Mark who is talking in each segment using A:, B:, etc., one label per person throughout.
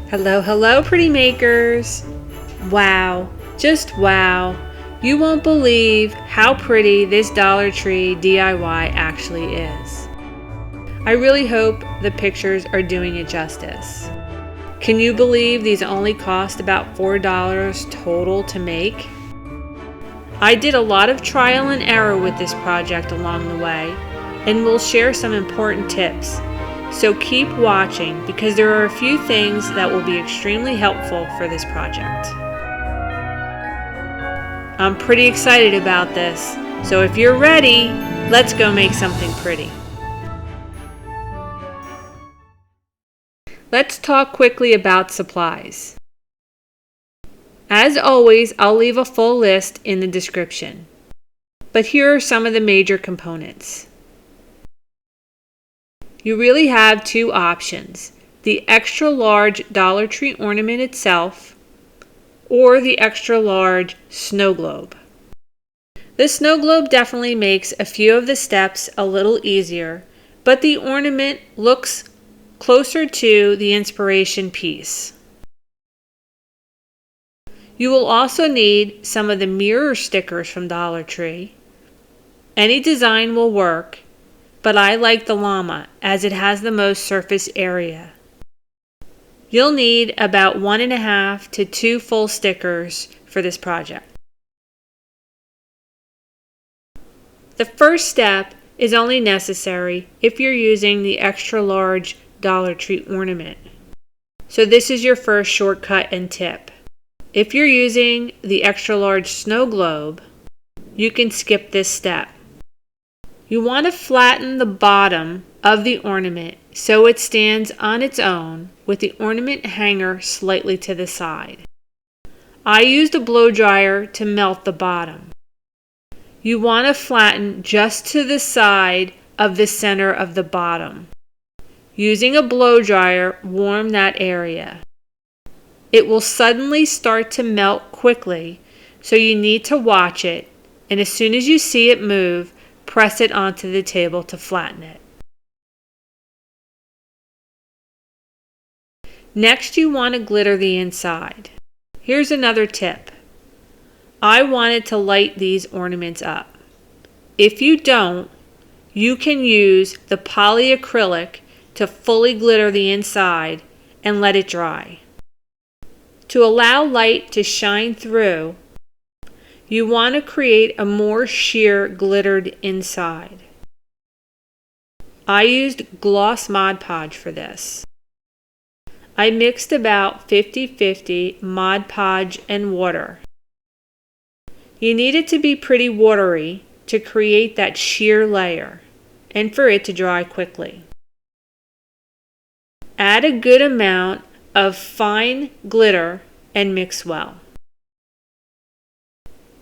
A: Hello, hello, pretty makers! Wow, just wow! You won't believe how pretty this Dollar Tree DIY actually is. I really hope the pictures are doing it justice. Can you believe these only cost about $4 total to make? I did a lot of trial and error with this project along the way, and we'll share some important tips. So keep watching because there are a few things that will be extremely helpful for this project. I'm pretty excited about this, so if you're ready, let's go make something pretty. Let's talk quickly about supplies. As always, I'll leave a full list in the description. But here are some of the major components. You really have two options, the extra large Dollar Tree ornament itself or the extra large snow globe. The snow globe definitely makes a few of the steps a little easier, but the ornament looks closer to the inspiration piece. You will also need some of the mirror stickers from Dollar Tree. Any design will work, but I like the Lalma as it has the most surface area. You'll need about 1.5 to 2 full stickers for this project. The first step is only necessary if you're using the extra large Dollar Tree ornament. So this is your first shortcut and tip. If you're using the extra large snow globe, you can skip this step. You want to flatten the bottom of the ornament so it stands on its own with the ornament hanger slightly to the side. I used a blow dryer to melt the bottom. You want to flatten just to the side of the center of the bottom. Using a blow dryer, warm that area. It will suddenly start to melt quickly, so you need to watch it, and as soon as you see it move, press it onto the table to flatten it. Next, you want to glitter the inside. Here's another tip. I wanted to light these ornaments up. If you don't, you can use the polyacrylic to fully glitter the inside and let it dry. To allow light to shine through, you want to create a more sheer glittered inside. I used gloss Mod Podge for this. I mixed about 50-50 Mod Podge and water. You need it to be pretty watery to create that sheer layer and for it to dry quickly. Add a good amount of fine glitter and mix well.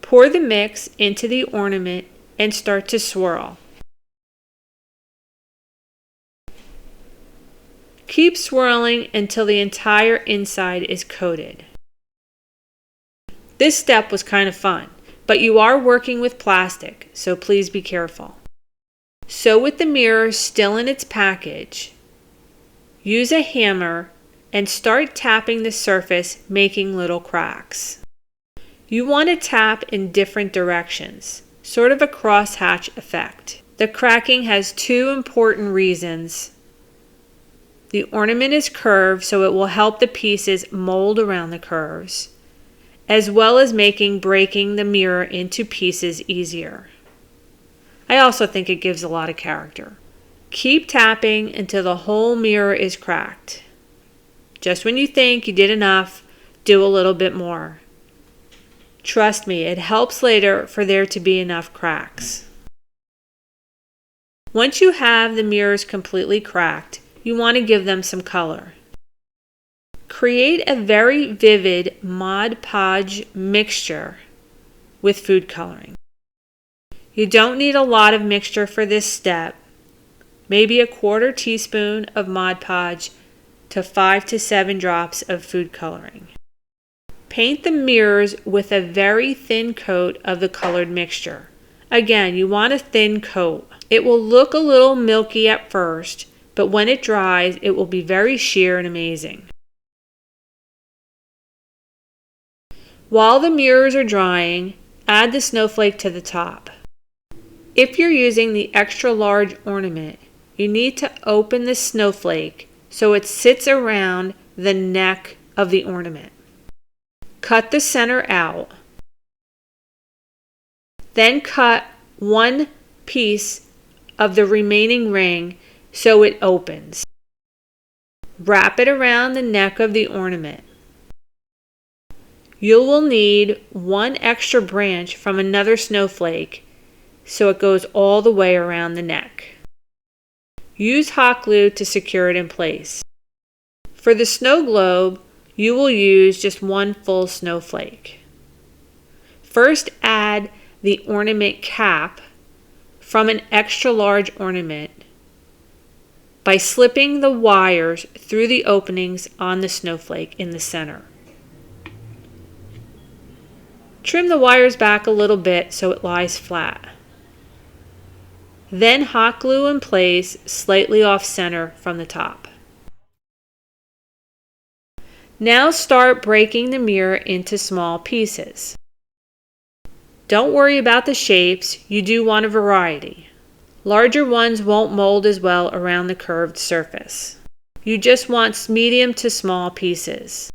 A: Pour the mix into the ornament and start to swirl. Keep swirling until the entire inside is coated. This step was kind of fun, but you are working with plastic, so please be careful. So with the mirror still in its package, use a hammer and start tapping the surface, making little cracks. You want to tap in different directions, sort of a crosshatch effect. The cracking has two important reasons. The ornament is curved, so it will help the pieces mold around the curves, as well as making breaking the mirror into pieces easier. I also think it gives a lot of character. Keep tapping until the whole mirror is cracked. Just when you think you did enough, do a little bit more. Trust me, it helps later for there to be enough cracks. Once you have the mirrors completely cracked, you want to give them some color. Create a very vivid Mod Podge mixture with food coloring. You don't need a lot of mixture for this step. Maybe a 1/4 teaspoon of Mod Podge to 5 to 7 drops of food coloring. Paint the mirrors with a very thin coat of the colored mixture. Again, you want a thin coat. It will look a little milky at first, but when it dries, it will be very sheer and amazing. While the mirrors are drying, add the snowflake to the top. If you're using the extra large ornament, you need to open the snowflake so it sits around the neck of the ornament. Cut the center out. Then cut one piece of the remaining ring so it opens. Wrap it around the neck of the ornament. You will need one extra branch from another snowflake so it goes all the way around the neck. Use hot glue to secure it in place. For the snow globe, you will use just one full snowflake. First, add the ornament cap from an extra large ornament by slipping the wires through the openings on the snowflake in the center. Trim the wires back a little bit so it lies flat. Then hot glue in place slightly off center from the top. Now start breaking the mirror into small pieces. Don't worry about the shapes, you do want a variety. Larger ones won't mold as well around the curved surface. You just want medium to small pieces.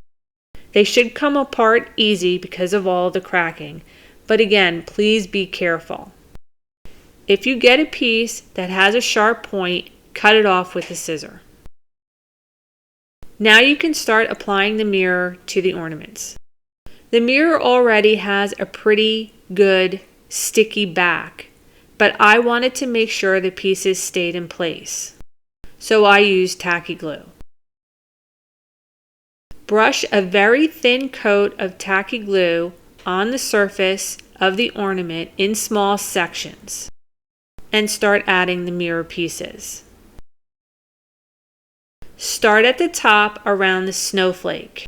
A: They should come apart easy because of all the cracking, but again, please be careful. If you get a piece that has a sharp point, cut it off with a scissor. Now you can start applying the mirror to the ornaments. The mirror already has a pretty good sticky back, but I wanted to make sure the pieces stayed in place, so I used Tacky Glue. Brush a very thin coat of Tacky Glue on the surface of the ornament in small sections and start adding the mirror pieces. Start at the top around the snowflake.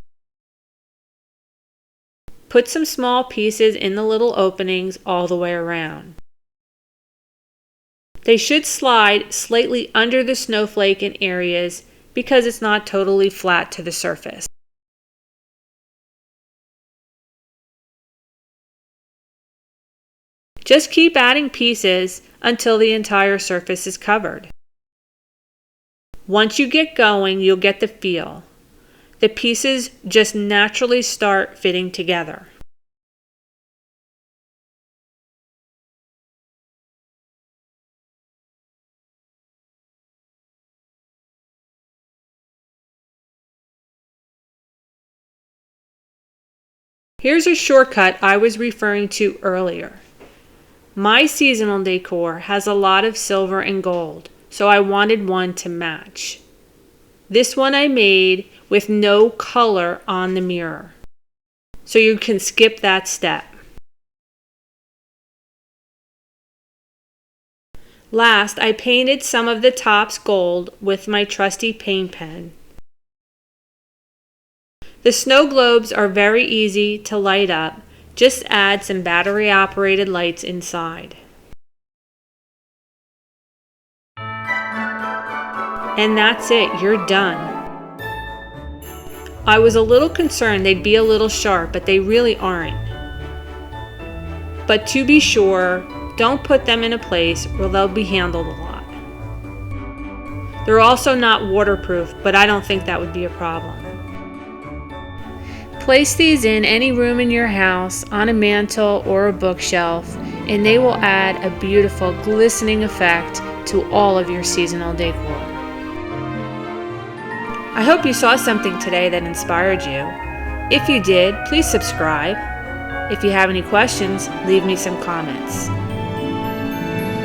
A: Put some small pieces in the little openings all the way around. They should slide slightly under the snowflake in areas because it's not totally flat to the surface. Just keep adding pieces until the entire surface is covered. Once you get going, you'll get the feel. The pieces just naturally start fitting together. Here's a shortcut I was referring to earlier. My seasonal decor has a lot of silver and gold, so I wanted one to match. This one I made with no color on the mirror, so you can skip that step. Last, I painted some of the tops gold with my trusty paint pen. The snow globes are very easy to light up. Just add some battery-operated lights inside. And that's it, you're done. I was a little concerned they'd be a little sharp, but they really aren't. But to be sure, don't put them in a place where they'll be handled a lot. They're also not waterproof, but I don't think that would be a problem. Place these in any room in your house, on a mantle or a bookshelf, and they will add a beautiful glistening effect to all of your seasonal decor. I hope you saw something today that inspired you. If you did, please subscribe. If you have any questions, leave me some comments.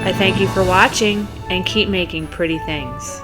A: I thank you for watching and keep making pretty things.